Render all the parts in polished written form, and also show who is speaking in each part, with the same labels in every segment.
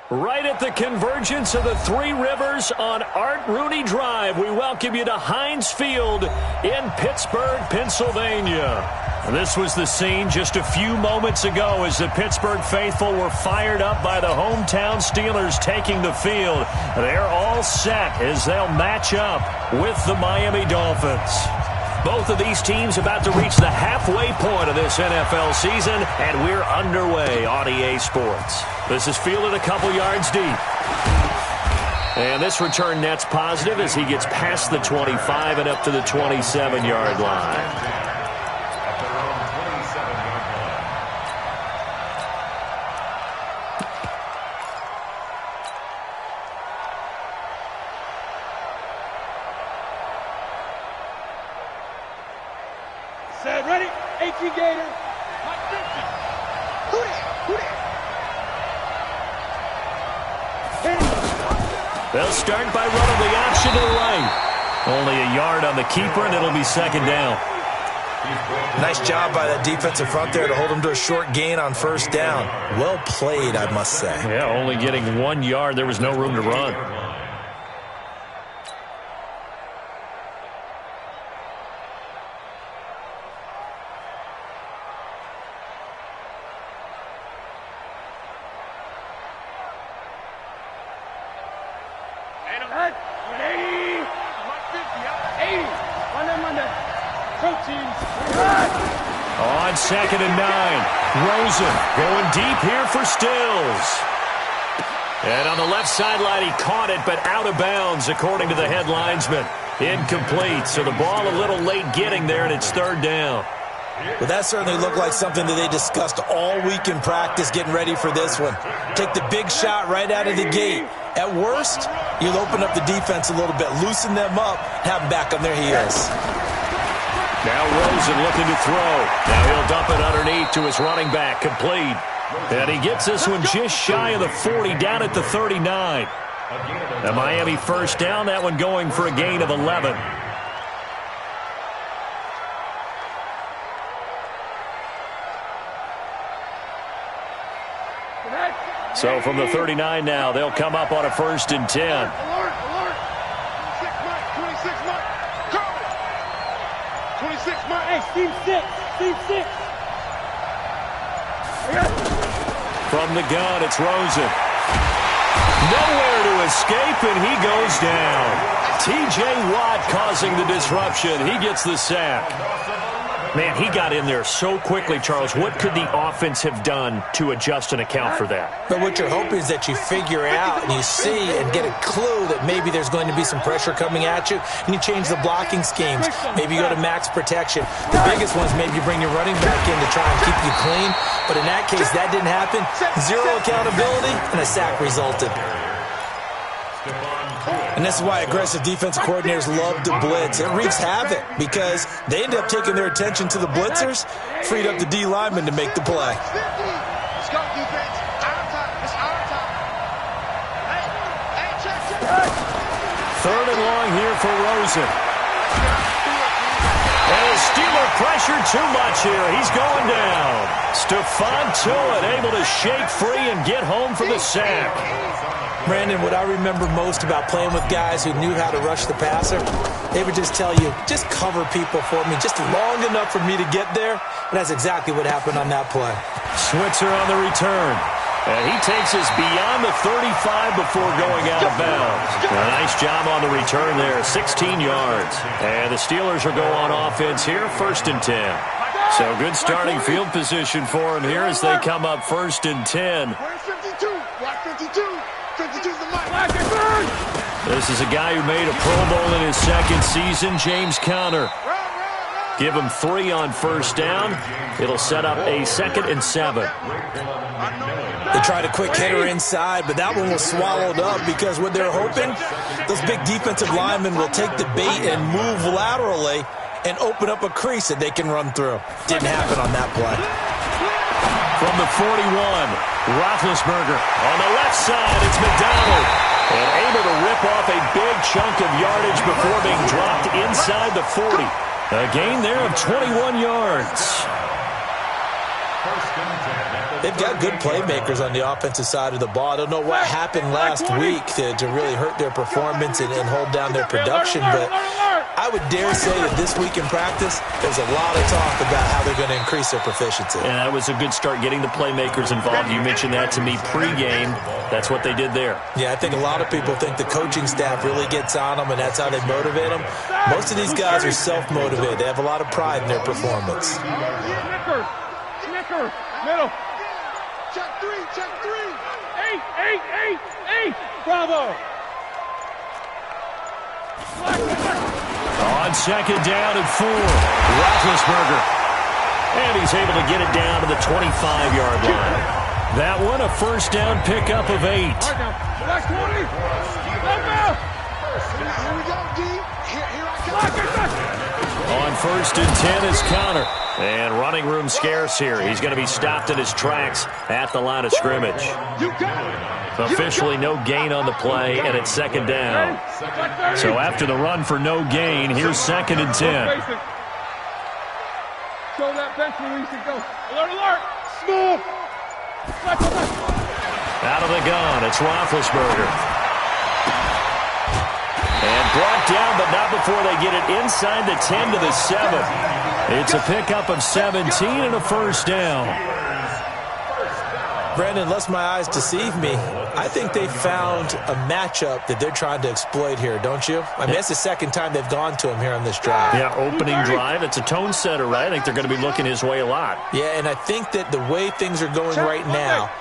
Speaker 1: Right at the convergence of the Three Rivers on Art Rooney Drive, we welcome you to Heinz Field in Pittsburgh, Pennsylvania. This was the scene just a few moments ago as the Pittsburgh faithful were fired up by the hometown Steelers taking the field. They're all set as they'll match up with the Miami Dolphins. Both of these teams about to reach the halfway point of this NFL season, and we're underway on EA Sports. This is fielded a couple yards deep. And this return net's positive as he gets past the 25 and up to the 27-yard line.
Speaker 2: Ready? 18 Gator.
Speaker 1: They'll start by running the option to the right. Only a yard on the keeper, and it'll be second down.
Speaker 3: Nice job by that defensive front there to hold him to a short gain on first down. Well played, I must say.
Speaker 1: Yeah, only getting 1 yard. There was no room to run. On 2nd and 9, Rosen going deep here for Stills. And on the left sideline, he caught it, but out of bounds, according to the head linesman. Incomplete, so the ball a little late getting there, and it's third down.
Speaker 3: Well, that certainly looked like something that they discussed all week in practice getting ready for this one. Take the big shot right out of the gate. At worst, you'll open up the defense a little bit, loosen them up, have them back on their heels.
Speaker 1: Now Rosen looking to throw. Now he'll dump it underneath to his running back, complete. And he gets this one just shy of the 40, down at the 39. The Miami first down, that one going for a gain of 11. So from the 39 now, they'll come up on a 1st and 10. From the gun, it's Rosen. Nowhere to escape, and he goes down. T.J. Watt causing the disruption. He gets the sack. Man, he got in there so quickly, Charles. What could the offense have done to adjust and account for that?
Speaker 3: But what you're hoping is that you figure out and you see and get a clue that maybe there's going to be some pressure coming at you, and you change the blocking schemes. Maybe you go to max protection. The biggest ones, maybe you bring your running back in to try and keep you clean. But in that case, that didn't happen. Zero accountability, and a sack resulted. And this is why aggressive defensive coordinators love to blitz. It wreaks havoc because they end up taking their attention to the blitzers, freed up the D lineman to make the play.
Speaker 2: Let's go, defense. It's our time.
Speaker 1: Third and long here for Rosen. And his Steeler pressure too much here. He's going down. Stephon Tuitt able to shake free and get home for the sack.
Speaker 3: Brandon, what I remember most about playing with guys who knew how to rush the passer, they would just tell you, just cover people for me, just long enough for me to get there. And that's exactly what happened on that play.
Speaker 1: Switzer on the return. And he takes us beyond the 35 before going out of bounds. A nice job on the return there, 16 yards. And the Steelers will go on offense here, 1st and 10. So good starting field position for him here as they come up 1st and 10.
Speaker 2: Where's 52? Block 52. 52's the mic.
Speaker 1: This is a guy who made a Pro Bowl in his second season, James Conner. Give him 3 on first down. It'll set up a 2nd and 7.
Speaker 3: They tried a quick hitter inside, but that one was swallowed up because what they're hoping, those big defensive linemen will take the bait and move laterally and open up a crease that they can run through. Didn't happen on that play.
Speaker 1: From the 41, Roethlisberger. On the left side, it's McDonald. And able to rip off a big chunk of yardage before being dropped inside the 40. A gain there of 21 yards.
Speaker 4: First and 10 at the
Speaker 3: They've got good playmakers on the offensive side of the ball. I don't know what happened last week to really hurt their performance and hold down their production, but I would dare say that this week in practice, there's a lot of talk about how they're going to increase their proficiency.
Speaker 1: And that was a good start, getting the playmakers involved. You mentioned that to me pregame. That's what they did there.
Speaker 3: Yeah, I think a lot of people think the coaching staff really gets on them, and that's how they motivate them. Most of these guys are self-motivated. They have a lot of pride in their performance.
Speaker 2: Snicker, middle. Check three. Eight. Bravo.
Speaker 1: On second down and 4, Roethlisberger. And he's able to get it down to the 25-yard line. That one, a first down pickup of 8.
Speaker 2: Here we go, D. Here I come.
Speaker 1: On first and 10 is Connor. And running room scarce here. He's going to be stopped in his tracks at the line of scrimmage. Officially no gain on the play, and it's second down. So after the run for no gain, here's second and 10.
Speaker 2: Show that bench release and go. Alert. Small.
Speaker 1: Out of the gun, it's Roethlisberger. And brought down, but not before they get it inside the 10 to the 7. It's a pickup of 17 and a first down.
Speaker 3: Brandon, unless my eyes deceive me, I think they found a matchup that they're trying to exploit here, don't you? I mean, that's the second time they've gone to him here on this drive.
Speaker 1: Yeah, opening drive. It's a tone setter, right? I think they're going to be looking his way a lot.
Speaker 3: Yeah, and I think that the way things are going right now,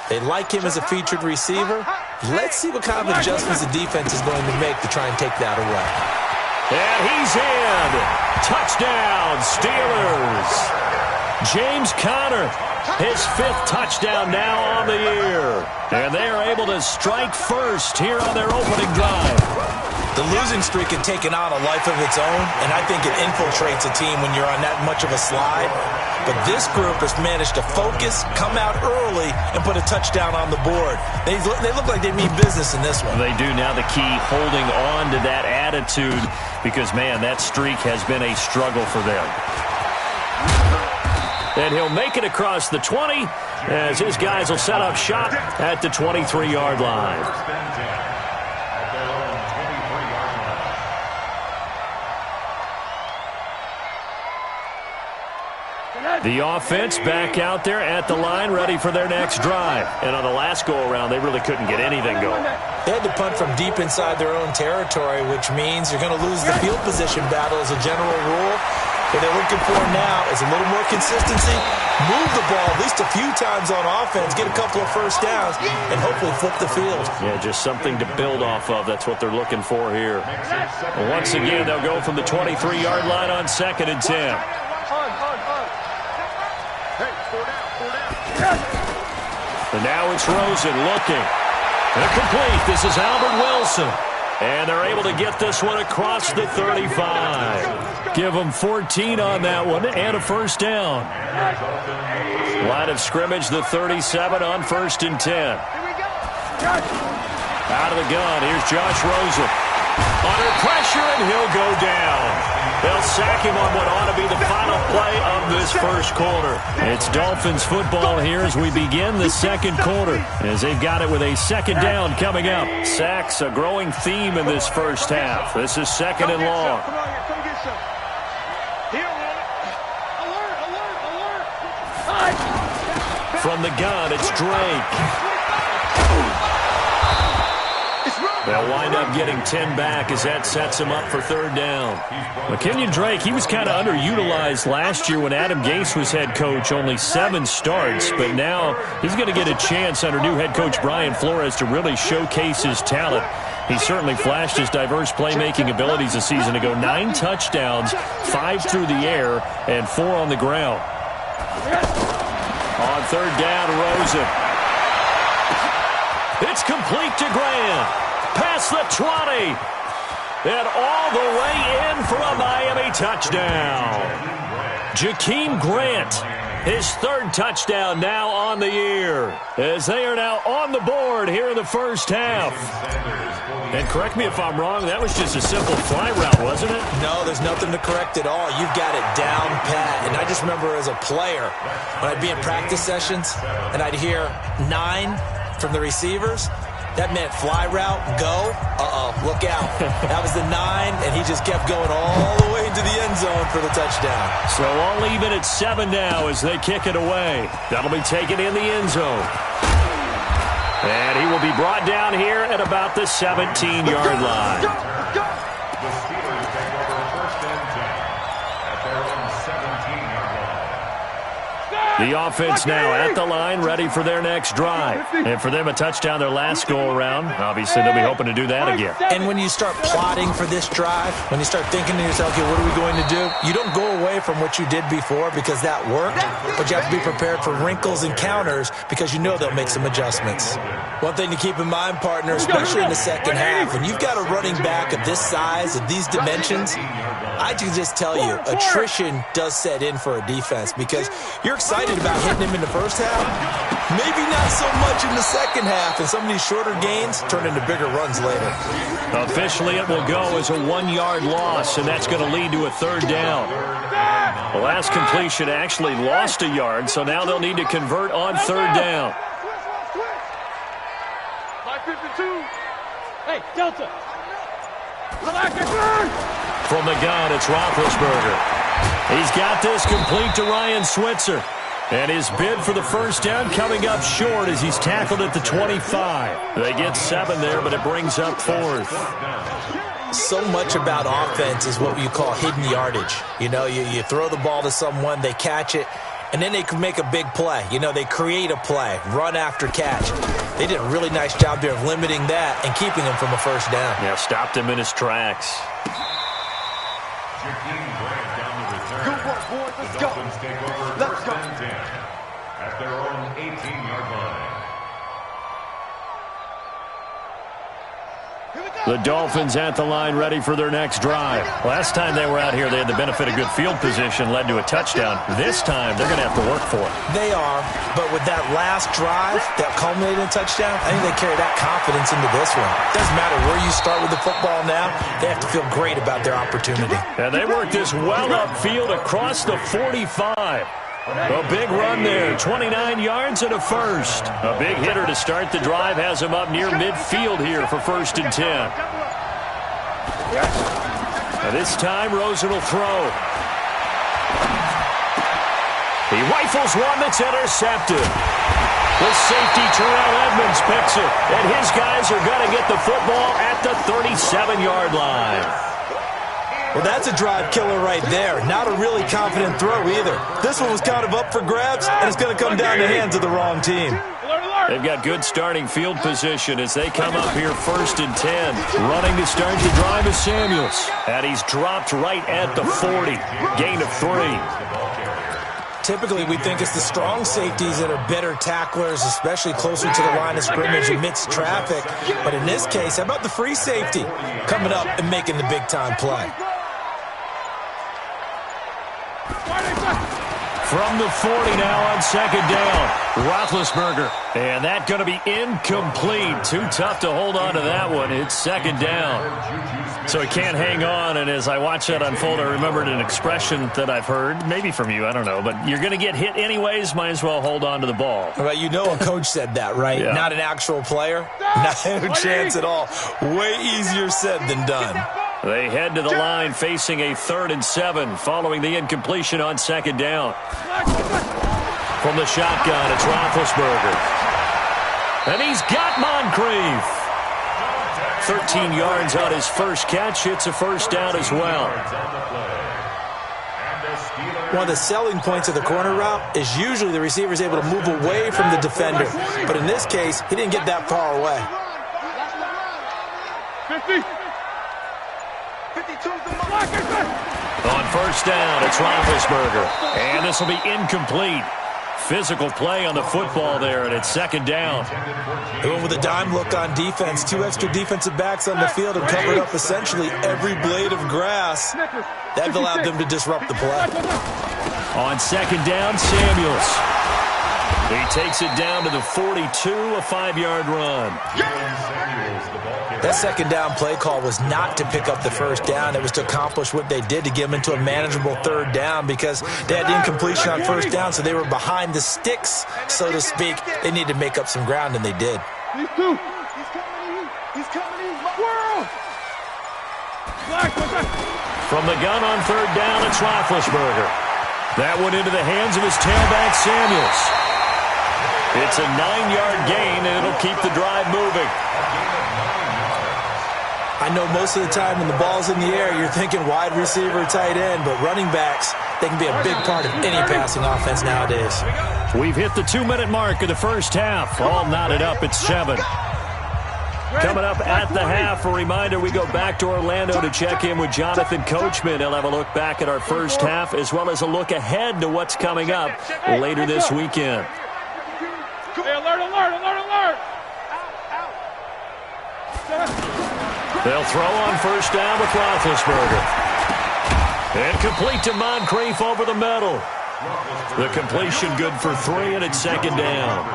Speaker 3: they like him as a featured receiver. Let's see what kind of adjustments the defense is going to make to try and take that away.
Speaker 1: And he's in. Touchdown, Steelers. James Conner, his 5th touchdown now on the year. And they are able to strike first here on their opening drive.
Speaker 3: The losing streak had taken on a life of its own, and I think it infiltrates a team when you're on that much of a slide. But this group has managed to focus, come out early, and put a touchdown on the board. They look like they mean business in this one.
Speaker 1: They do. Now the key, holding on to that attitude, because, man, that streak has been a struggle for them. And he'll make it across the 20 as his guys will set up shop at the 23-yard line. The offense back out there at the line, ready for their next drive. And on the last go-around, they really couldn't get anything going.
Speaker 3: They had to punt from deep inside their own territory, which means you're going to lose the field position battle as a general rule. What they're looking for now is a little more consistency, move the ball at least a few times on offense, get a couple of first downs, and hopefully flip the field.
Speaker 1: Yeah, just something to build off of. That's what they're looking for here. And once again, they'll go from the 23-yard line on second and 10. And now it's Rosen looking. They're complete. This is Albert Wilson. And they're able to get this one across the 35. Give them 14 on that one and a first down. Line of scrimmage, the 37 on first and 10. Out of the gun, here's Josh Rosen. Under pressure, and he'll go down. They'll sack him on what ought to be the final play of this first quarter. It's Dolphins football here as we begin the second quarter, as they've got it with a second down coming up. Sacks, a growing theme in this first half. This is second and long. From the gun, it's Drake. They'll wind up getting 10 back as that sets him up for third down. Kenyon Drake, he was kind of underutilized last year when Adam Gase was head coach. Only 7 starts, but now he's going to get a chance under new head coach Brian Flores to really showcase his talent. He certainly flashed his diverse playmaking abilities a season ago. 9 touchdowns, 5 through the air, and 4 on the ground. On third down, Rosen. It's complete to Graham. Past the 20. And all the way in for a Miami touchdown. Jakeem Grant His third touchdown now on the year, as they are now on the board here in the first half. And correct me if I'm wrong, that was just a simple fly route, wasn't it?
Speaker 3: No, there's nothing to correct at all. You've got it down pat. And I just remember as a player, when I'd be in practice sessions and I'd hear 9 from the receivers, that meant fly route, go, look out. That was the 9, and he just kept going all the way into the end zone for the touchdown.
Speaker 1: So all even at 7 now as they kick it away. That'll be taken in the end zone. And he will be brought down here at about the 17-yard line.
Speaker 4: The Steelers take over first and 10 at their own 17-yard line.
Speaker 1: The offense now at the line, ready for their next drive. And for them, a touchdown their last go-around. Obviously, they'll be hoping to do that again.
Speaker 3: And when you start plotting for this drive, when you start thinking to yourself, okay, what are we going to do? You don't go away from what you did before because that worked, but you have to be prepared for wrinkles and counters because you know they'll make some adjustments. One thing to keep in mind, partner, especially in the second half, when you've got a running back of this size, of these dimensions, I can just tell you, attrition does set in for a defense because you're excited about hitting him in the first half. Maybe not so much in the second half, and some of these shorter gains turn into bigger runs later.
Speaker 1: Officially, it will go as a 1-yard loss, and that's going to lead to a third down. The last completion actually lost a yard, so now they'll need to convert on third down.
Speaker 2: Hey, Delta.
Speaker 1: From the gun, it's Roethlisberger. He's got this complete to Ryan Switzer. And his bid for the first down coming up short as he's tackled at the 25. They get 7 there, but it brings up 4th.
Speaker 3: So much about offense is what you call hidden yardage. You know, you throw the ball to someone, they catch it, and then they can make a big play. You know, they create a play, run after catch. They did a really nice job there of limiting that and keeping him from a first down.
Speaker 1: Yeah, stopped him in his tracks.
Speaker 2: Good work, boys. Let's go.
Speaker 4: Take over
Speaker 2: Let's go.
Speaker 4: first and 10 at their own 18-yard line.
Speaker 1: The Dolphins at the line ready for their next drive. Last time they were out here, they had the benefit of good field position, led to a touchdown. This time, they're going to have to work for it.
Speaker 3: They are, but with that last drive, that culminated in touchdown, I think they carry that confidence into this one. Doesn't matter where you start with the football now, they have to feel great about their opportunity.
Speaker 1: And they work this well upfield across the 45. A big run there, 29 yards and a first. A big hitter to start the drive has him up near midfield here for first and 10. And this time, Rosen will throw. He rifles one that's intercepted. The safety, Terrell Edmonds, picks it. And his guys are going to get the football at the 37-yard line.
Speaker 3: Well, that's a drive killer right there. Not a really confident throw either. This one was kind of up for grabs, and it's going to come down the hands of the wrong team.
Speaker 1: They've got good starting field position as they come up here first and 10. Running to start the drive is Samuels. And he's dropped right at the 40. Gain of 3.
Speaker 3: Typically, we think it's the strong safeties that are better tacklers, especially closer to the line of scrimmage amidst traffic. But in this case, how about the free safety coming up and making the big-time play?
Speaker 1: From the 40 now on second down, Roethlisberger. And that going to be incomplete. Too tough to hold on to that one. It's second down. So he can't hang on, and as I watch that unfold, I remembered an expression that I've heard, maybe from you, I don't know, but you're going to get hit anyways, might as well hold on to the ball.
Speaker 3: Well, you know a coach said that, right?
Speaker 1: Yeah.
Speaker 3: Not an actual player? No chance at all. Way easier said than done.
Speaker 1: They head to the line facing a 3rd and 7 following the incompletion on second down. From the shotgun, it's Roethlisberger. And he's got Moncrief. 13 yards on his first catch. It's a first down as well.
Speaker 3: One of the selling points of the corner route is usually the receiver is able to move away from the defender. But in this case, he didn't get that far away.
Speaker 2: 50. 52 the mark.
Speaker 1: On first down, it's Roethlisberger. And this will be incomplete. Physical play on the football there, and it's second down.
Speaker 3: They went with a dime look on defense. 2 extra defensive backs on the field and covered up essentially every blade of grass. That allowed them to disrupt the play.
Speaker 1: On second down, Samuels. He takes it down to the 42, a 5-yard run.
Speaker 3: That second down play call was not to pick up the first down. It was to accomplish what they did, to get them into a manageable third down, because they had incompletion on first down, so they were behind the sticks, so to speak. They needed to make up some ground, and they did.
Speaker 2: He's coming in. He's coming in. World!
Speaker 1: From the gun on third down, it's Roethlisberger. That went into the hands of his tailback, Samuels. It's a 9-yard gain, and it'll keep the drive moving.
Speaker 3: I know most of the time when the ball's in the air, you're thinking wide receiver, tight end, but running backs, they can be a big part of any passing offense nowadays.
Speaker 1: We've hit the 2-minute mark of the first half. All knotted up at 7. Coming up at the half, a reminder, we go back to Orlando to check in with Jonathan Coachman. He'll have a look back at our first half, as well as a look ahead to what's coming up later this weekend.
Speaker 2: Hey, alert, alert, alert, alert!
Speaker 1: They'll throw on first down with Roethlisberger. And complete to Moncrief over the middle. The completion good for 3, and it's second down.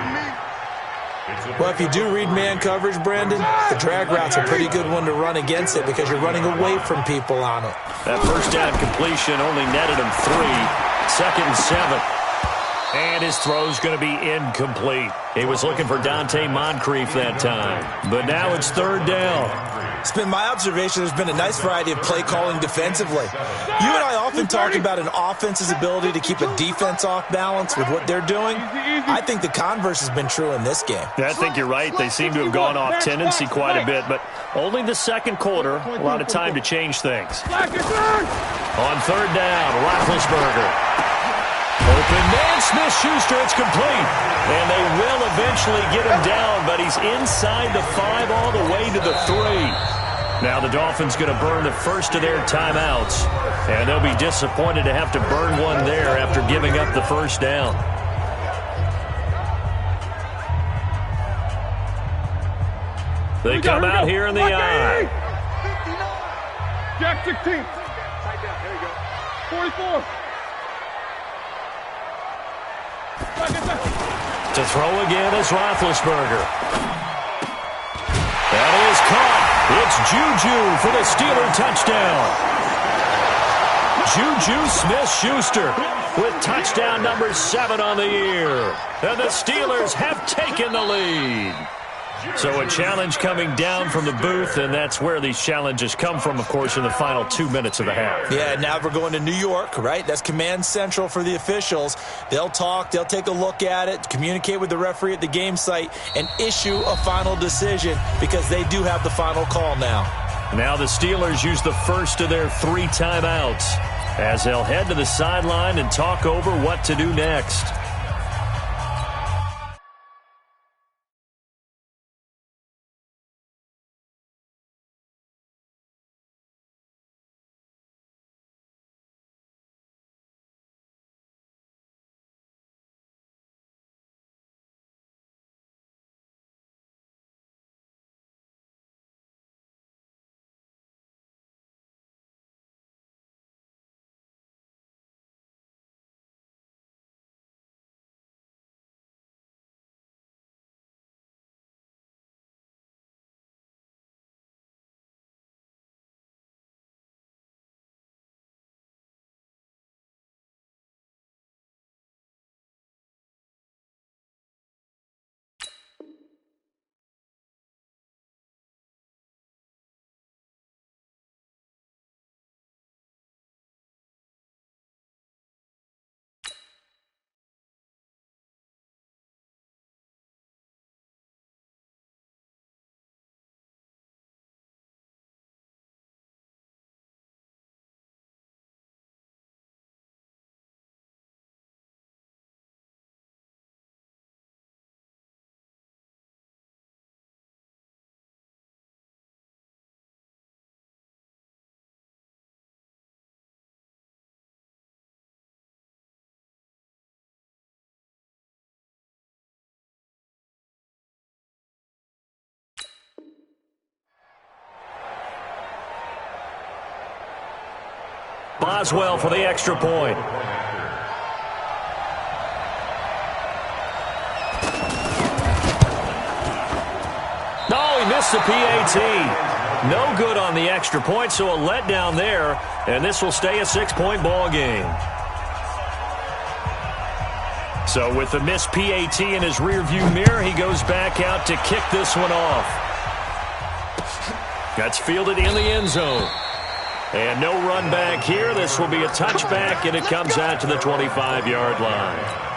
Speaker 3: Well, if you do read man coverage, Brandon, the drag route's a pretty good one to run against it because you're running away from people on it.
Speaker 1: That first down completion only netted him 3. Second and 7. And his throw's going to be incomplete. He was looking for Dante Moncrief that time. But now it's third down.
Speaker 3: It's been my observation there's been a nice variety of play calling defensively. You and I often talk about an offense's ability to keep a defense off balance with what they're doing. I think the converse has been true in this game.
Speaker 1: I think you're right. They seem to have gone off tendency quite a bit, but only the second quarter, a lot of time to change things. On third down, Roethlisberger. Open man, Smith-Schuster, it's complete. And they will eventually get him down, but he's inside the 5 all the way to the 3. Now the Dolphins going to burn the first of their timeouts, and they'll be disappointed to have to burn one there after giving up the first down. They come out here in the eye.
Speaker 2: Jack 16. Tight down. There you go. 44.
Speaker 1: To throw again is Roethlisberger. That is caught. It's Juju for the Steeler touchdown. Juju Smith-Schuster with touchdown number 7 on the year. And the Steelers have taken the lead. So a challenge coming down from the booth, and that's where these challenges come from, of course, in the final 2 minutes of the half.
Speaker 3: Yeah, now we're going to New York, right? That's command central for the officials. They'll talk, they'll take a look at it, communicate with the referee at the game site, and issue a final decision because they do have the final call now.
Speaker 1: Now the Steelers use the first of their 3 timeouts as they'll head to the sideline and talk over what to do next. Boswell for the extra point. No, he missed the PAT. No good on the extra point, so a letdown there, and this will stay a 6-point ball game. So with the missed PAT in his rearview mirror, he goes back out to kick this one off. That's fielded in the end zone. And no run back here. This will be a touchback, and it comes out to the 25-yard line.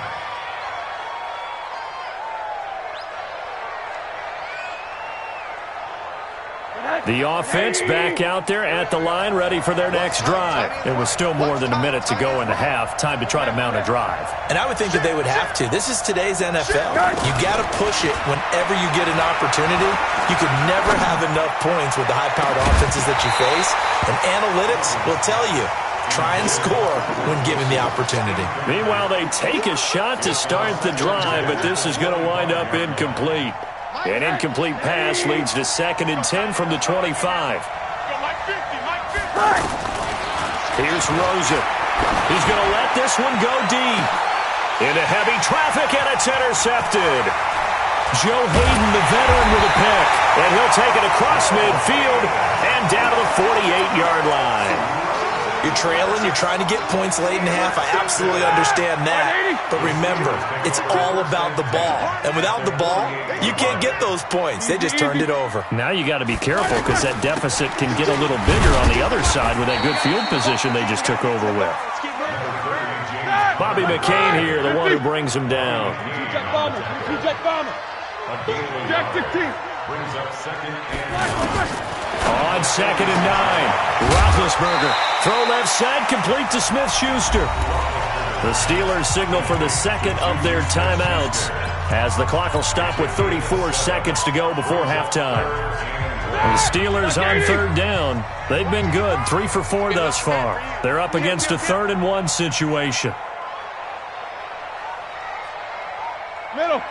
Speaker 1: The offense back out there at the line, ready for their next drive. It was still more than a minute to go in the half. Time to try to mount a drive.
Speaker 3: And I would think that they would have to. This is today's NFL. You got to push it whenever you get an opportunity. You can never have enough points with the high-powered offenses that you face. And analytics will tell you, try and score when given the opportunity.
Speaker 1: Meanwhile, they take a shot to start the drive, but this is going to wind up incomplete. An incomplete pass leads to 2nd and 10 from the 25. Here's Rosen. He's going to let this one go deep. Into heavy traffic, and it's intercepted. Joe Hayden, the veteran, with a pick. And he'll take it across midfield and down to the 48-yard line.
Speaker 3: You're trailing, you're trying to get points late in the half. I absolutely understand that. But remember, it's all about the ball. And without the ball, you can't get those points. They just turned it over.
Speaker 1: Now you got to be careful because that deficit can get a little bigger on the other side with that good field position they just took over with. Bobby McCain here, the one who brings him down.
Speaker 4: Brings up 2nd and 9.
Speaker 1: On 2nd and 9, Roethlisberger. Throw left side, complete to Smith-Schuster. The Steelers signal for the second of their timeouts as the clock will stop with 34 seconds to go before halftime. The Steelers on 3rd down. They've been good, 3 for 4 thus far. They're up against a 3rd and 1 situation.
Speaker 2: Middle.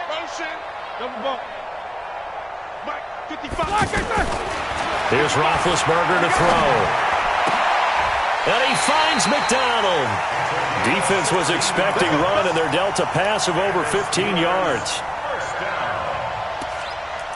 Speaker 2: Motion. Double bump. Mike, 55.
Speaker 1: Here's Roethlisberger to throw. And he finds McDonald. Defense was expecting run, and they're dealt a pass of over 15 yards.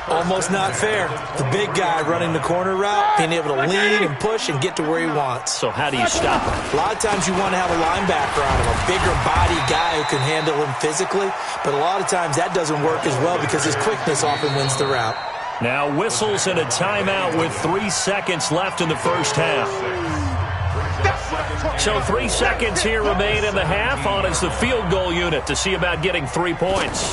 Speaker 3: Almost not fair. The big guy running the corner route, being able to lean and push and get to where he wants.
Speaker 1: So how do you stop him?
Speaker 3: A lot of times you want to have a linebacker on him, a bigger body guy who can handle him physically. But a lot of times that doesn't work as well because his quickness often wins the route.
Speaker 1: Now whistles and a timeout with 3 seconds left in the first half. So 3 seconds here remain in the half. On is the field goal unit to see about getting 3 points.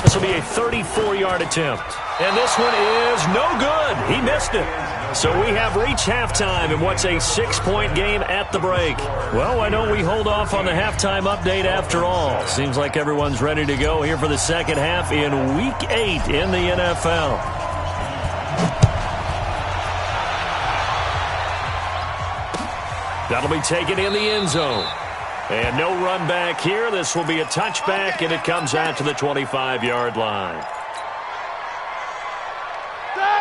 Speaker 1: This will be a 34-yard attempt. And this one is no good. He missed it. So we have reached halftime in what's a 6-point game at the break. Well, why don't we hold off on the halftime update after all? Seems like everyone's ready to go here for the second half in Week 8 in the NFL. That'll be taken in the end zone. And no run back here. This will be a touchback, and it comes out to the 25-yard line.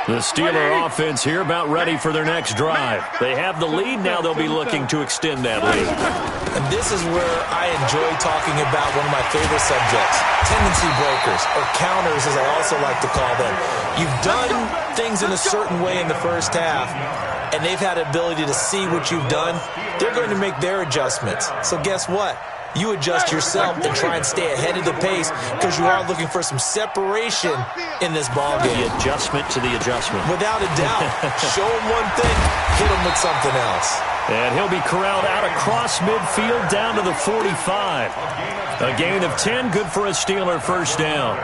Speaker 1: The Steeler offense here about ready for their next drive. They have the lead. Now they'll be looking to extend that lead.
Speaker 3: And this is where I enjoy talking about one of my favorite subjects, tendency breakers, or counters as I also like to call them. You've done things in a certain way in the first half, and they've had the ability to see what you've done. They're going to make their adjustments. So guess what? You adjust yourself and try and stay ahead of the pace because you are looking for some separation in this ball game.
Speaker 1: The adjustment to the adjustment.
Speaker 3: Without a doubt. Show him one thing, hit him with something else.
Speaker 1: And he'll be corralled out across midfield down to the 45. A gain of 10, good for a Steeler first down.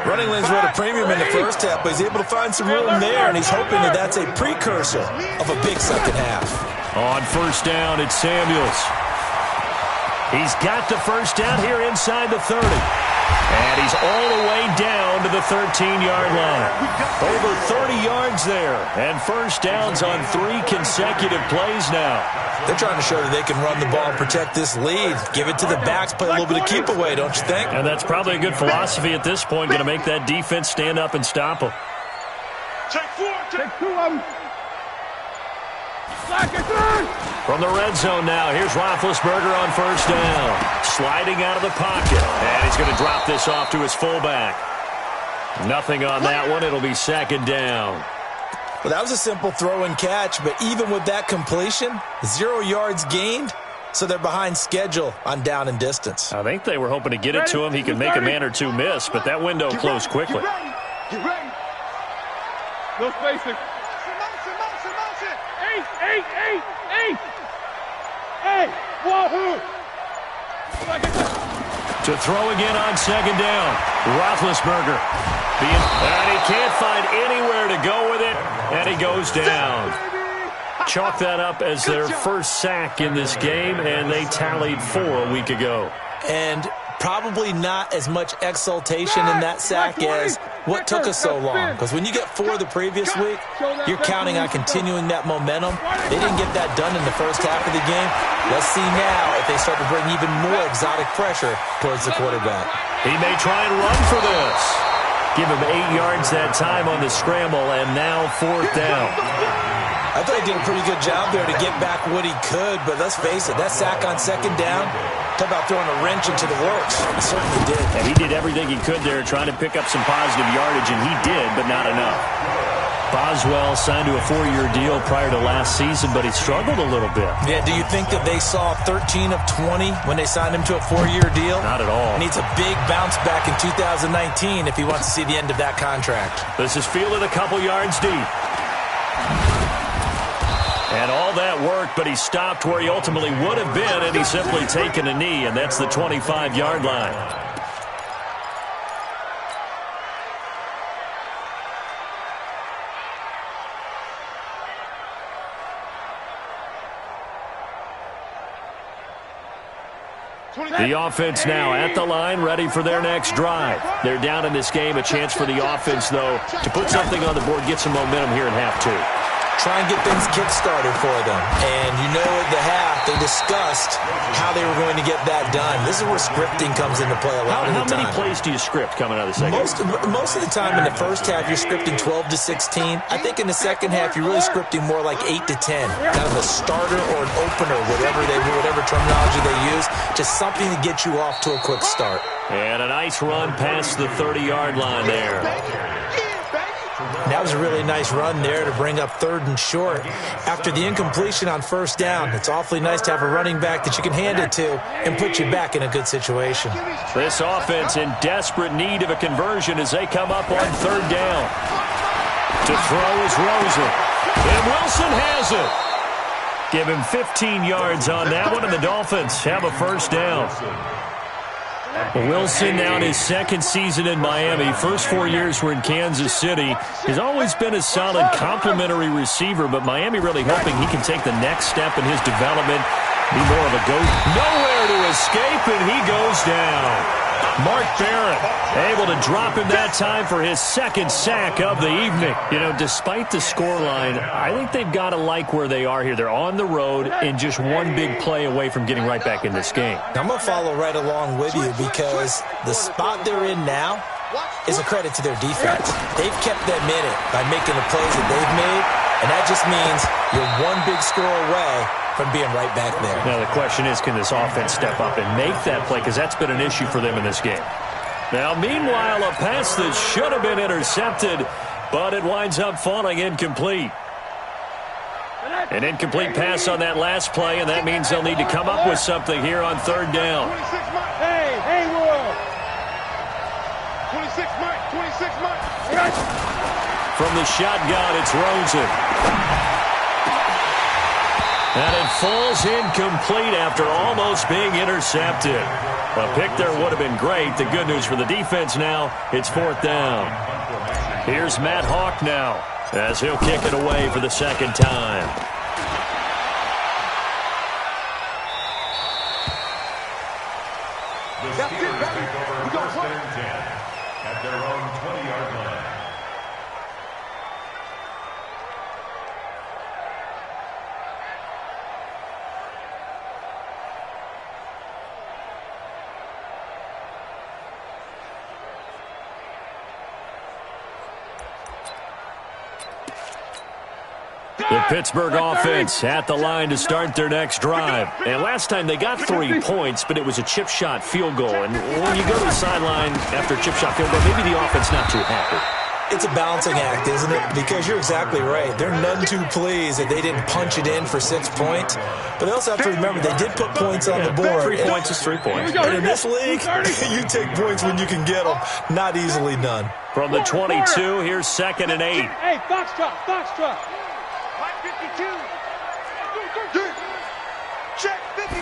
Speaker 3: Running lanes were at a premium in the first half, but he's able to find some room there, and he's hoping that that's a precursor of a big second half.
Speaker 1: On first down, it's Samuels. He's got the first down here inside the 30. And he's all the way down to the 13-yard line. Over 30 yards there. And first downs on 3 consecutive plays now.
Speaker 3: They're trying to show that they can run the ball and protect this lead. Give it to the backs, play a little bit of keep away, don't you think?
Speaker 1: And that's probably a good philosophy at this point. Going to make that defense stand up and stop them.
Speaker 2: Take 4. Take 2 of them.
Speaker 1: From the red zone now, here's Roethlisberger on first down. Sliding out of the pocket. And he's going to drop this off to his fullback. Nothing on that one. It'll be second down.
Speaker 3: Well, that was a simple throw and catch, but even with that completion, 0 yards gained, so they're behind schedule on down and distance.
Speaker 1: I think they were hoping to get it to him. He could make a man or two miss, but that window closed quickly.
Speaker 2: Get ready.
Speaker 5: No spacing. Hey, wahoo!
Speaker 1: To throw again on second down. Roethlisberger. And he can't find anywhere to go with it, and he goes down. Chalk that up as their first sack in this game, and they tallied 4 a week ago.
Speaker 3: And probably not as much exultation in that sack as what took us so long. Because when you get 4 the previous week, you're counting on continuing that momentum. They didn't get that done in the first half of the game. Let's see now if they start to bring even more exotic pressure towards the quarterback.
Speaker 1: He may try and run for this. Give him 8 yards that time on the scramble, and now 4th down.
Speaker 3: I thought he did a pretty good job there to get back what he could, but let's face it, that sack on second down, talk about throwing a wrench into the works. He certainly did.
Speaker 1: And he did everything he could there trying to pick up some positive yardage, and he did, but not enough. Boswell signed to a 4-year deal prior to last season, but he struggled a little bit.
Speaker 3: Yeah, do you think that they saw 13 of 20 when they signed him to a 4-year deal?
Speaker 1: Not at all.
Speaker 3: He needs a big bounce back in 2019 if he wants to see the end of that contract.
Speaker 1: This is fielded a couple yards deep. And all that worked, but he stopped where he ultimately would have been, and he's simply taken a knee, and that's the 25-yard line. The offense now at the line, ready for their next drive. They're down in this game. A chance for the offense, though, to put something on the board, get some momentum here in half 2.
Speaker 3: Try and get things kick-started for them. And you know at the half, they discussed how they were going to get that done. This is where scripting comes into play a lot of the time.
Speaker 1: How many plays do you script coming out of the second?
Speaker 3: Most of the time in the first half, you're scripting 12 to 16. I think in the second half, you're really scripting more like 8 to 10. Kind of a starter or an opener, whatever terminology they use. Just something to get you off to a quick start.
Speaker 1: And a nice run past the 30-yard line there.
Speaker 3: That was a really nice run there to bring up 3rd and short. After the incompletion on first down, it's awfully nice to have a running back that you can hand it to and put you back in a good situation.
Speaker 1: This offense in desperate need of a conversion as they come up on 3rd down. To throw is Rosen. And Wilson has it. Give him 15 yards on that one, and the Dolphins have a first down. Wilson now in his 2nd season in Miami. First 4 years were in Kansas City. He's always been a solid complementary receiver, but Miami really hoping he can take the next step in his development, be more of a go. Nowhere to escape, and he goes down. Mark Barrett able to drop him that time for his 2nd sack of the evening. You know, despite the scoreline, I think they've got to like where they are here. They're on the road and just one big play away from getting right back in this game.
Speaker 3: I'm going to follow right along with you because the spot they're in now is a credit to their defense. They've kept them in it by making the plays that they've made, and that just means you're one big score away from being right back there.
Speaker 1: Now, the question is, can this offense step up and make that play? Because that's been an issue for them in this game. Now, meanwhile, a pass that should have been intercepted, but it winds up falling incomplete. An incomplete pass on that last play, and that means they'll need to come up with something here on 3rd down.
Speaker 5: Hey, Will. 26 Mike.
Speaker 1: From the shotgun, it's Rosen. And it falls incomplete after almost being intercepted. A pick there would have been great. The good news for the defense now, it's 4th down. Here's Matt Hawk now as he'll kick it away for the 2nd time.
Speaker 4: The Steelers take over 1st and 10 at their own 20-yard line.
Speaker 1: The Pittsburgh offense at the line to start their next drive. And last time they got 3 points, but it was a chip shot field goal. And when you go to the sideline after a chip shot field goal, maybe the offense not too happy.
Speaker 3: It's a balancing act, isn't it? Because you're exactly right. They're none too pleased that they didn't punch it in for 6 points. But they also have to remember they did put points on the board.
Speaker 1: 3 points is 3 points.
Speaker 3: And in this league, you take points when you can get them. Not easily done.
Speaker 1: From the 22, here's 2nd and 8.
Speaker 5: Hey, box truck, box truck.
Speaker 2: 52. Check 50.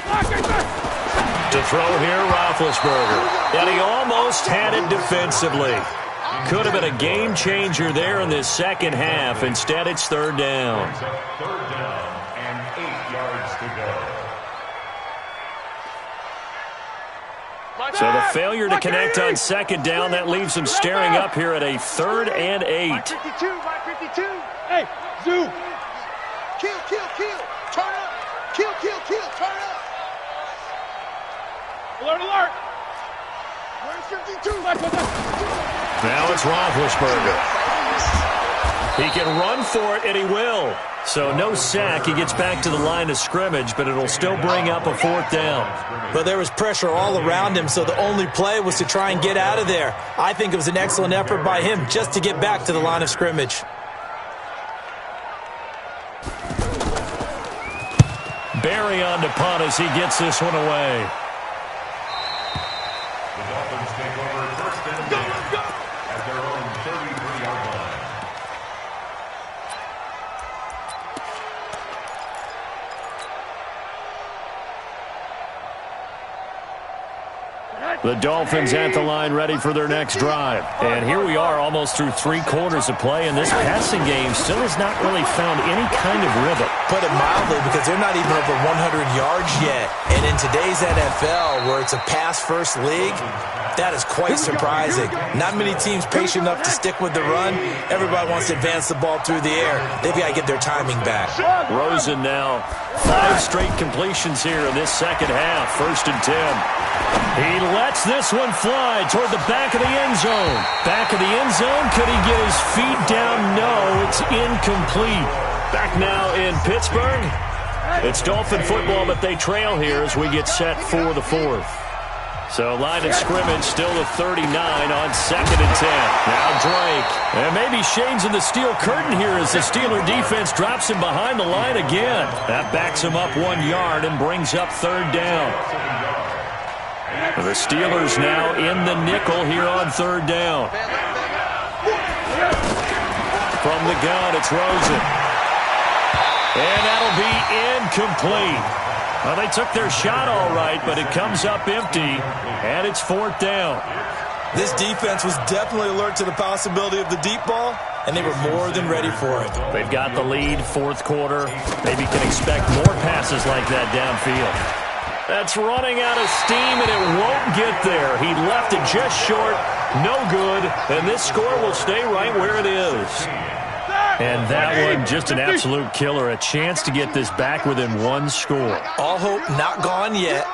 Speaker 1: To throw here, Roethlisberger. And he almost had it defensively. Could have been a game changer there in this second half. Instead, it's 3rd down.
Speaker 4: 3rd down and 8 yards to go.
Speaker 1: So the failure to connect on 2nd down, that leaves him staring up here at a 3rd and 8.
Speaker 2: 52. 52.
Speaker 5: Hey, zoo.
Speaker 2: Kill. Turn up. Kill. Turn up.
Speaker 5: Alert, alert.
Speaker 2: Where's 52?
Speaker 1: Now it's Roethlisberger. He can run for it, and he will. So no sack. He gets back to the line of scrimmage, but it'll still bring up a 4th down.
Speaker 3: But there was pressure all around him, so the only play was to try and get out of there. I think it was an excellent effort by him just to get back to the line of scrimmage.
Speaker 1: Barry on to punt as he gets this one away.
Speaker 4: The Dolphins take over 1st and 10 at their own 33-yard line.
Speaker 1: The Dolphins at the line ready for their next drive. And here we are almost through 3 quarters of play, and this passing game still has not really found any kind of rhythm.
Speaker 3: Put it mildly, because they're not even over 100 yards yet. And in today's NFL, where it's a pass-first league, that is quite surprising. Not many teams patient enough to stick with the run. Everybody wants to advance the ball through the air. They've got to get their timing back.
Speaker 1: Rosen now 5 straight completions here in this second half. 1st and 10. He lets this one fly toward the back of the end zone. Back of the end zone. Could he get his feet down? No, it's incomplete. Back now in Pittsburgh. It's Dolphin football, but they trail here as we get set for the 4th. So line of scrimmage still the 39 on 2nd and 10. Now Drake. And maybe shades in the steel curtain here as the Steeler defense drops him behind the line again. That backs him up 1 yard and brings up 3rd down. The Steelers now in the nickel here on 3rd down. From the gun, it's Rosen. And that'll be incomplete. Well, they took their shot all right, but it comes up empty, and it's 4th down.
Speaker 3: This defense was definitely alert to the possibility of the deep ball, and they were more than ready for it.
Speaker 1: They've got the lead, 4th quarter. Maybe can expect more passes like that downfield. That's running out of steam, and it won't get there. He left it just short, no good, and this score will stay right where it is. And that one, just an absolute killer. A chance to get this back within 1 score.
Speaker 3: All hope not gone yet,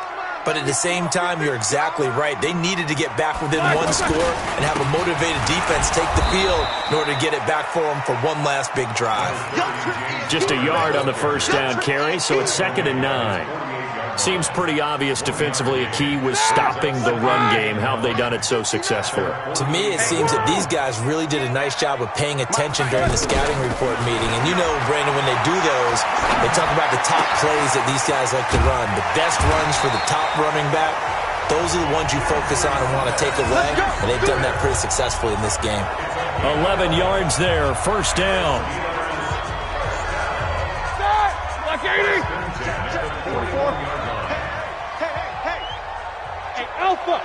Speaker 3: but at the same time, you're exactly right. They needed to get back within 1 score and have a motivated defense take the field in order to get it back for them for one last big drive.
Speaker 1: Just a yard on the 1st down carry, so it's 2nd and 9. Seems pretty obvious defensively a key was stopping the run game. How have they done it so successfully?
Speaker 3: To me, it seems that these guys really did a nice job of paying attention during the scouting report meeting. And you know, Brandon, when they do those, they talk about the top plays that these guys like to run. The best runs for the top running back, those are the ones you focus on and want to take away. And they've done that pretty successfully in this game.
Speaker 1: 11 yards there, 1st down.
Speaker 5: Like 80. 44. Hey, Alpha.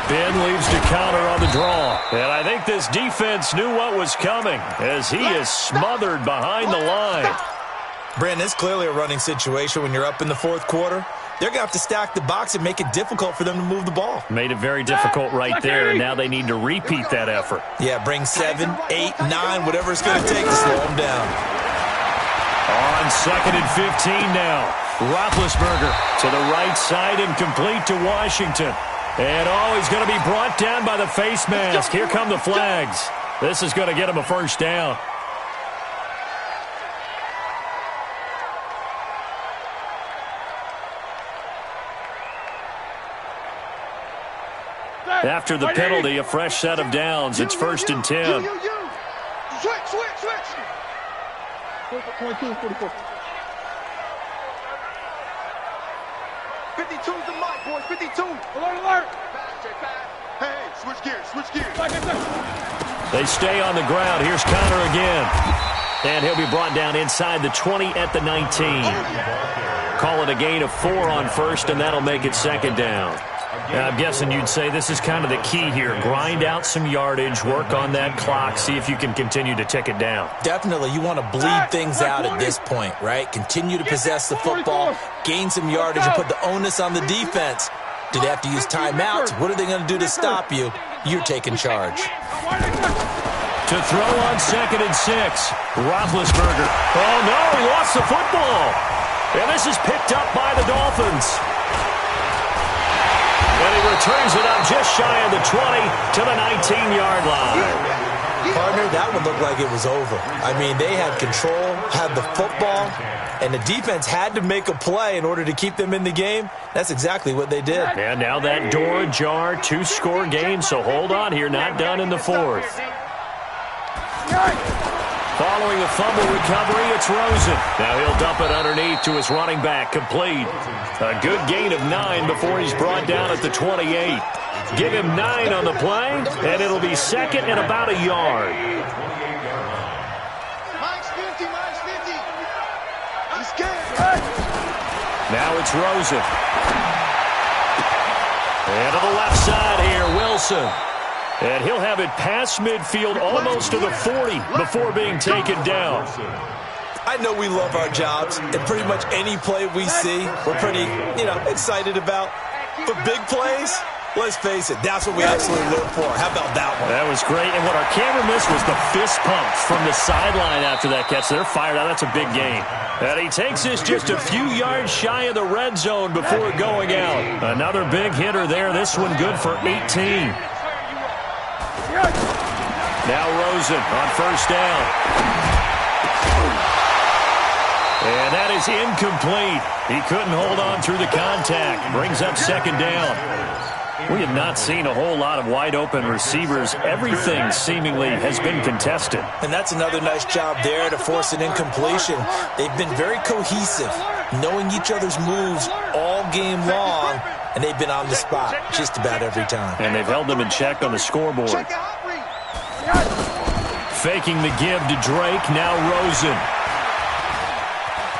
Speaker 1: Ben leaves to counter on the draw. And I think this defense knew what was coming as he is smothered behind the line.
Speaker 3: Brandon, it's clearly a running situation when you're up in the 4th quarter. They're going to have to stack the box and make it difficult for them to move the ball.
Speaker 1: Made it very difficult right there, and now they need to repeat that effort.
Speaker 3: Yeah, bring 7, 8, 9, whatever it's going to take to slow them down.
Speaker 1: On 2nd and 15 now. Roethlisberger to the right side and complete to Washington. And he's going to be brought down by the face mask. Here come the flags. This is going to get him a 1st down. After the penalty, a fresh set of downs. It's 1st and 10.
Speaker 2: Switch.
Speaker 5: 22, 44.
Speaker 2: 52's the mic, boys. 52.
Speaker 5: Alert.
Speaker 2: Hey, switch gears.
Speaker 1: They stay on the ground. Here's Connor again. And he'll be brought down inside the 20 at the 19. Call it a gain of 4 on 1st, and that'll make it 2nd down. Now, I'm guessing you'd say this is kind of the key here. Grind out some yardage, work on that clock, see if you can continue to tick it down.
Speaker 3: Definitely. You want to bleed things out at this point, right? Continue to possess the football, gain some yardage, and put the onus on the defense. Do they have to use timeouts? What are they going to do to stop you? You're taking charge.
Speaker 1: To throw on 2nd and 6. Roethlisberger. Oh, no, he lost the football. And this is picked up by the Dolphins. And he returns it up just shy of the 20 to the 19-yard line.
Speaker 3: Partner, that one looked like it was over. I mean, they had control, had the football, and the defense had to make a play in order to keep them in the game. That's exactly what they did.
Speaker 1: And now that door ajar, 2-score game, so hold on here, not done in the 4th. Following a fumble recovery, it's Rosen. Now he'll dump it underneath to his running back, complete. A good gain of 9 before he's brought down at the 28. Give him 9 on the play, and it'll be 2nd and about a yard.
Speaker 2: Minus 50. He's scared.
Speaker 1: Now it's Rosen. And to the left side here, Wilson. And he'll have it past midfield almost to the 40 before being taken down.
Speaker 3: I know we love our jobs, and pretty much any play we see, we're pretty, excited about. But big plays, let's face it, that's what we absolutely live for. How about that one?
Speaker 1: That was great. And what our camera missed was the fist pumps from the sideline after that catch. They're fired out. That's a big gain. And he takes this just a few yards shy of the red zone before going out. Another big hitter there. This one good for 18. Now Rosen on 1st down. And that is incomplete. He couldn't hold on through the contact. Brings up 2nd down. We have not seen a whole lot of wide-open receivers. Everything seemingly has been contested.
Speaker 3: And that's another nice job there to force an incompletion. They've been very cohesive, knowing each other's moves all game long, and they've been on the spot just about every time.
Speaker 1: And they've held them in check on the scoreboard. Faking the give to Drake, now Rosen.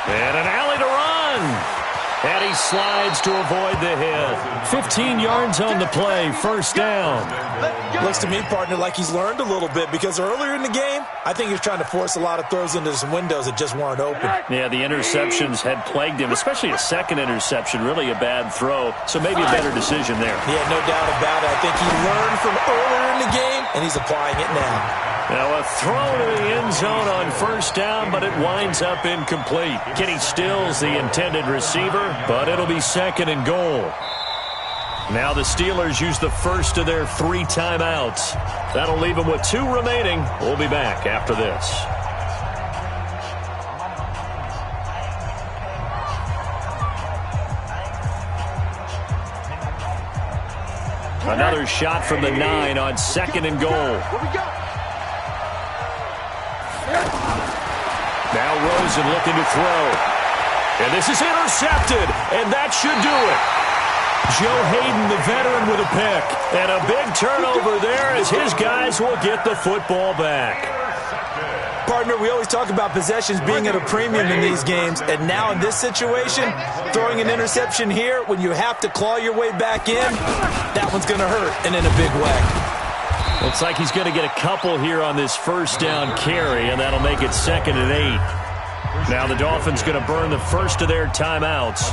Speaker 1: And an alley to run. And he slides to avoid the hit. 15 yards on the play, 1st down.
Speaker 3: Looks to me, partner, like he's learned a little bit, because earlier in the game, I think he was trying to force a lot of throws into some windows that just weren't open.
Speaker 1: Yeah, the interceptions had plagued him, especially a 2nd interception, really a bad throw. So maybe a better decision there.
Speaker 3: Yeah, no doubt about it. I think he learned from earlier in the game, and he's applying it now.
Speaker 1: Now a throw to the end zone on 1st down, but it winds up incomplete. Kenny Stills, the intended receiver, but it'll be 2nd and goal. Now the Steelers use the first of their 3 timeouts. That'll leave them with 2 remaining. We'll be back after this. Another shot from the 9 on 2nd and goal. Now Rosen looking to throw. And this is intercepted, and that should do it. Joe Hayden, the veteran, with a pick. And a big turnover there as his guys will get the football back.
Speaker 3: Partner, we always talk about possessions being at a premium in these games, and now in this situation, throwing an interception here when you have to claw your way back in, that one's going to hurt, and in a big way.
Speaker 1: Looks like he's going to get a couple here on this 1st down carry, and that'll make it 2nd and 8. Now the Dolphins going to burn the first of their timeouts.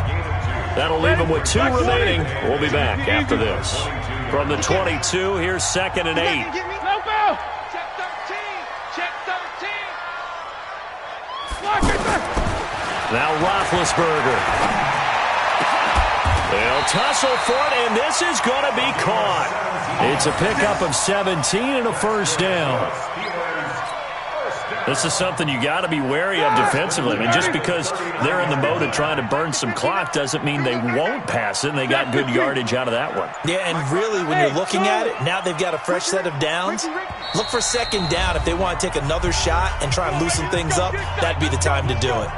Speaker 1: That'll leave them with 2 remaining. We'll be back after this. From the 22, here's 2nd and 8. Now Roethlisberger. They'll tussle for it, and this is going to be caught. It's a pickup of 17 and a 1st down. This is something you got to be wary of defensively. I mean, just because they're in the mode of trying to burn some clock doesn't mean they won't pass it, and they got good yardage out of that one.
Speaker 3: Yeah, and really, when you're looking at it, now they've got a fresh set of downs. Look for second down if they want to take another shot and try and loosen things up. That'd be the time to do it.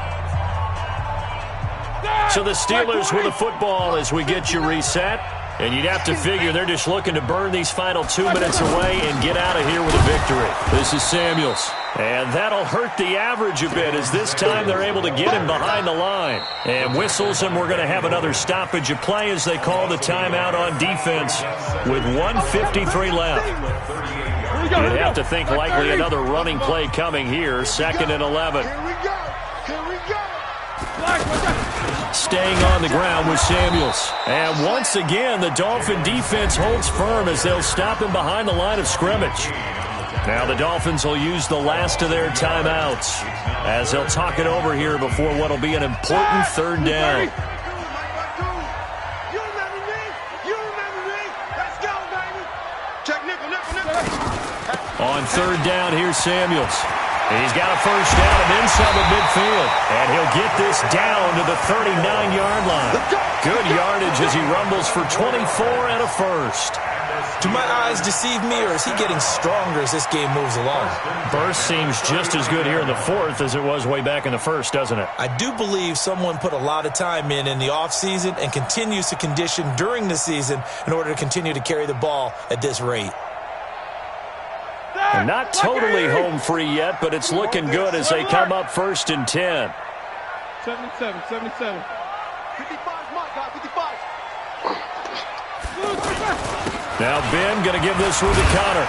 Speaker 1: So the Steelers with the football as we get you reset. And you'd have to figure they're just looking to burn these final 2 minutes away and get out of here with a victory. This is Samuels. And that'll hurt the average a bit as this time they're able to get him behind the line. And whistles, and we're going to have another stoppage of play as they call the timeout on defense with 1:53 left. You'd have to think likely another running play coming here, 2nd and 11.
Speaker 2: Here we go. Here we go.
Speaker 1: Staying on the ground with Samuels. And once again, the Dolphin defense holds firm as they'll stop him behind the line of scrimmage. Now the Dolphins will use the last of their timeouts as they'll talk it over here before what will be an important 3rd down.
Speaker 2: You remember me? You remember me? Let's go, baby. Check nickel.
Speaker 1: On 3rd down, here's Samuels. He's got a first down and then some at midfield. And he'll get this down to the 39-yard line. Good yardage as he rumbles for 24 and a first.
Speaker 3: Do my eyes deceive me, or is he getting stronger as this game moves along?
Speaker 1: Burst seems just as good here in the 4th as it was way back in the 1st, doesn't it?
Speaker 3: I do believe someone put a lot of time in the offseason and continues to condition during the season in order to continue to carry the ball at this rate.
Speaker 1: And not totally home free yet, but it's looking good as they come up 1st and 10.
Speaker 5: 77.
Speaker 2: 55, my God, 55.
Speaker 1: Now Ben going to give this one to Connor.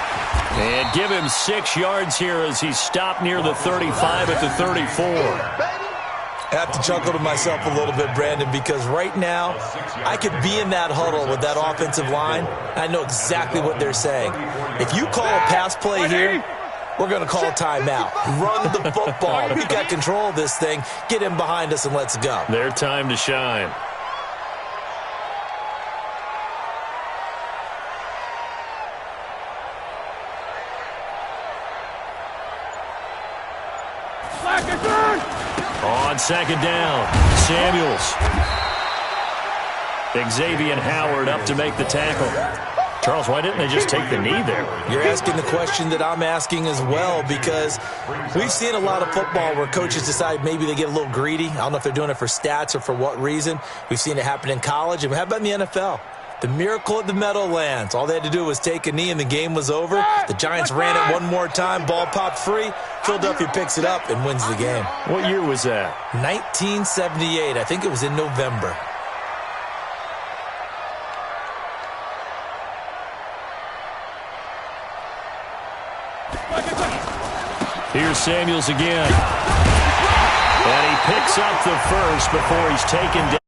Speaker 1: And give him 6 yards here as he's stopped near the 35 at the 34.
Speaker 3: I have to chuckle to myself a little bit, Brandon, because right now I could be in that huddle with that offensive line. I know exactly what they're saying. If you call a pass play here, we're going to call a timeout. Run the football. We've got control of this thing. Get him behind us and let's go.
Speaker 1: Their time to shine. On 2nd down, Samuels. Xavier Howard up to make the tackle. Charles, why didn't they just take the knee there?
Speaker 3: You're asking the question that I'm asking as well, because we've seen a lot of football where coaches decide maybe they get a little greedy. I don't know if they're doing it for stats or for what reason. We've seen it happen in college. And how about in the NFL? The miracle at the Meadowlands. All they had to do was take a knee and the game was over. The Giants ran it one more time. Ball popped free. Philadelphia picks it up and wins the game.
Speaker 1: What year was that?
Speaker 3: 1978. I think it was in November.
Speaker 1: Here's Samuels again. And he picks up the first before he's taken down.